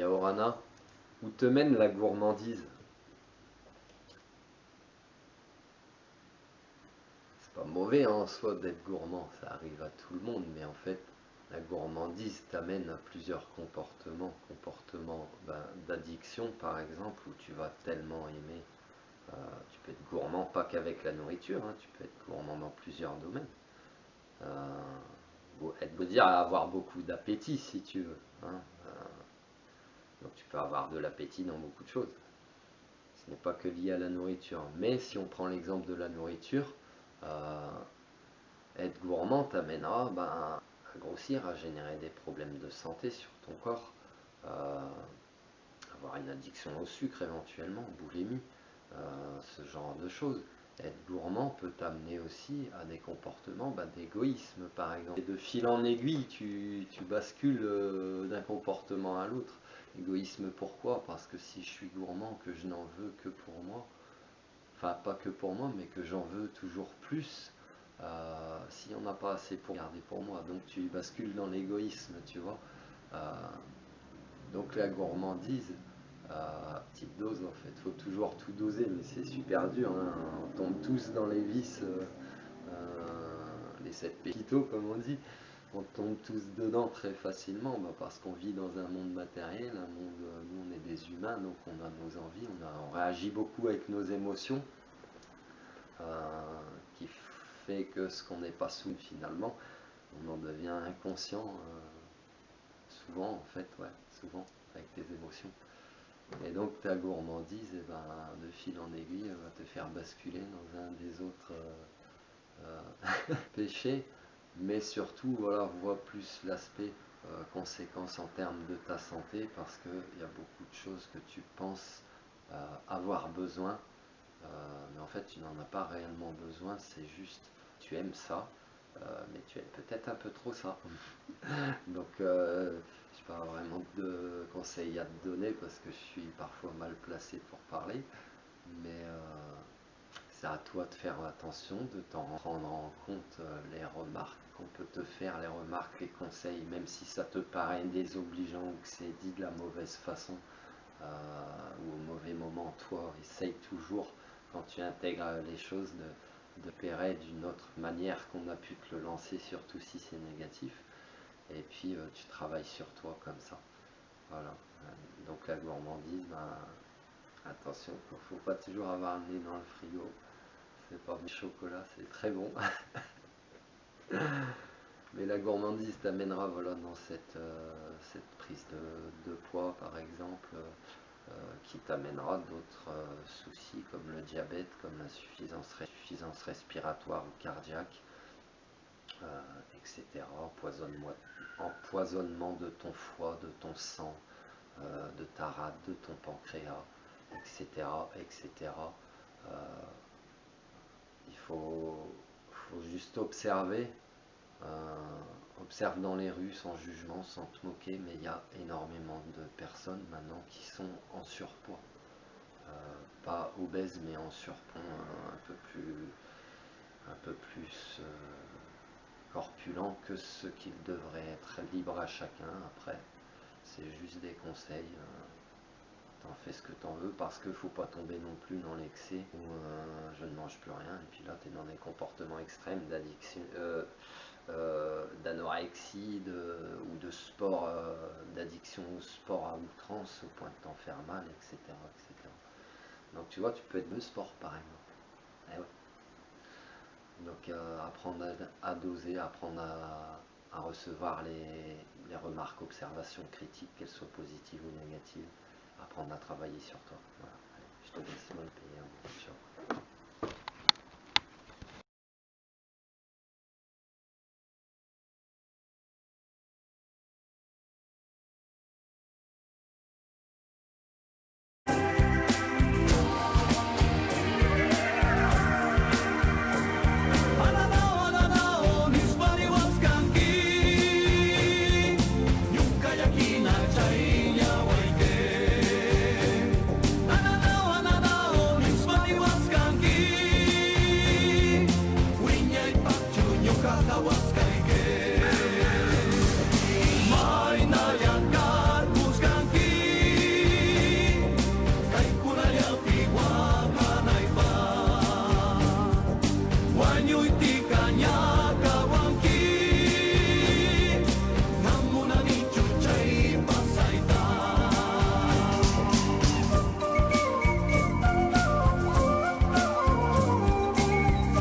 Yaorana, où te mène la gourmandise? C'est pas mauvais hein, en soi d'être gourmand, ça arrive à tout le monde, mais en fait, la gourmandise t'amène à plusieurs comportements d'addiction par exemple, où tu vas tellement aimer. Tu peux être gourmand pas qu'avec la nourriture, hein, tu peux être gourmand dans plusieurs domaines. Être veut dire avoir beaucoup d'appétit si tu veux. Hein. Donc tu peux avoir de l'appétit dans beaucoup de choses. Ce n'est pas que lié à la nourriture. Mais si on prend l'exemple de la nourriture, être gourmand t'amènera à grossir, à générer des problèmes de santé sur ton corps, avoir une addiction au sucre éventuellement, boulimie, ce genre de choses. Être gourmand peut t'amener aussi à des comportements d'égoïsme par exemple. Et de fil en aiguille, tu bascules d'un comportement à l'autre. Égoïsme pourquoi? Parce que si je suis gourmand, que je n'en veux que pour moi, enfin pas que pour moi, mais que j'en veux toujours plus, si on n'a pas assez pour garder pour moi, donc tu bascules dans l'égoïsme, tu vois. Donc la gourmandise, petite dose en fait, faut toujours tout doser, mais c'est super dur, hein. On tombe tous dans les vices, les 7 pépitos comme on dit, on tombe tous dedans très facilement parce qu'on vit dans un monde matériel, un monde, nous on est des humains, donc on a nos envies, on réagit beaucoup avec nos émotions, qui fait que ce qu'on n'est pas sous finalement, on en devient inconscient, souvent en fait, ouais, souvent avec des émotions. Et donc ta gourmandise, de fil en aiguille, elle va te faire basculer dans un des autres péchés, mais surtout, voilà, vois plus l'aspect conséquence en termes de ta santé, parce qu'il y a beaucoup de choses que tu penses avoir besoin, mais en fait tu n'en as pas réellement besoin, c'est juste, tu aimes ça, mais tu aimes peut-être un peu trop ça. Donc, je n'ai pas vraiment de conseils à te donner parce que je suis parfois mal placé pour parler, mais c'est à toi de faire attention, de t'en prendre en compte les remarques qu'on peut te faire, les remarques, les conseils, même si ça te paraît désobligeant ou que c'est dit de la mauvaise façon ou au mauvais moment. Toi, essaye toujours, quand tu intègres les choses, de pérer d'une autre manière qu'on a pu te le lancer, surtout si c'est négatif. Et puis tu travailles sur toi comme ça. Voilà. Donc la gourmandise, attention, il ne faut pas toujours avoir le nez dans le frigo. C'est pas du chocolat, c'est très bon. Mais la gourmandise t'amènera voilà, dans cette prise de poids par exemple, qui t'amènera d'autres soucis comme le diabète, comme l'insuffisance respiratoire ou cardiaque, etc. Empoisonnement de ton foie, de ton sang, de ta rate, de ton pancréas, etc. etc. Il faut juste observer, observe dans les rues sans jugement, sans te moquer, mais il y a énormément de personnes maintenant qui sont en surpoids. Pas obèses, mais en surpoids un peu plus corpulents que ce qu'ils devraient être, libre à chacun. Après, c'est juste des conseils. T'en fais ce que t'en veux parce qu'il ne faut pas tomber non plus dans l'excès où je ne mange plus rien et puis là tu es dans des comportements extrêmes d'addiction, d'anorexie ou de sport, d'addiction au sport à outrance au point de t'en faire mal, etc., etc. Donc tu vois, tu peux être de sport par exemple. Eh ouais. Donc apprendre à doser, apprendre à recevoir les remarques, observations, critiques, qu'elles soient positives ou négatives, apprendre à travailler sur toi. Voilà.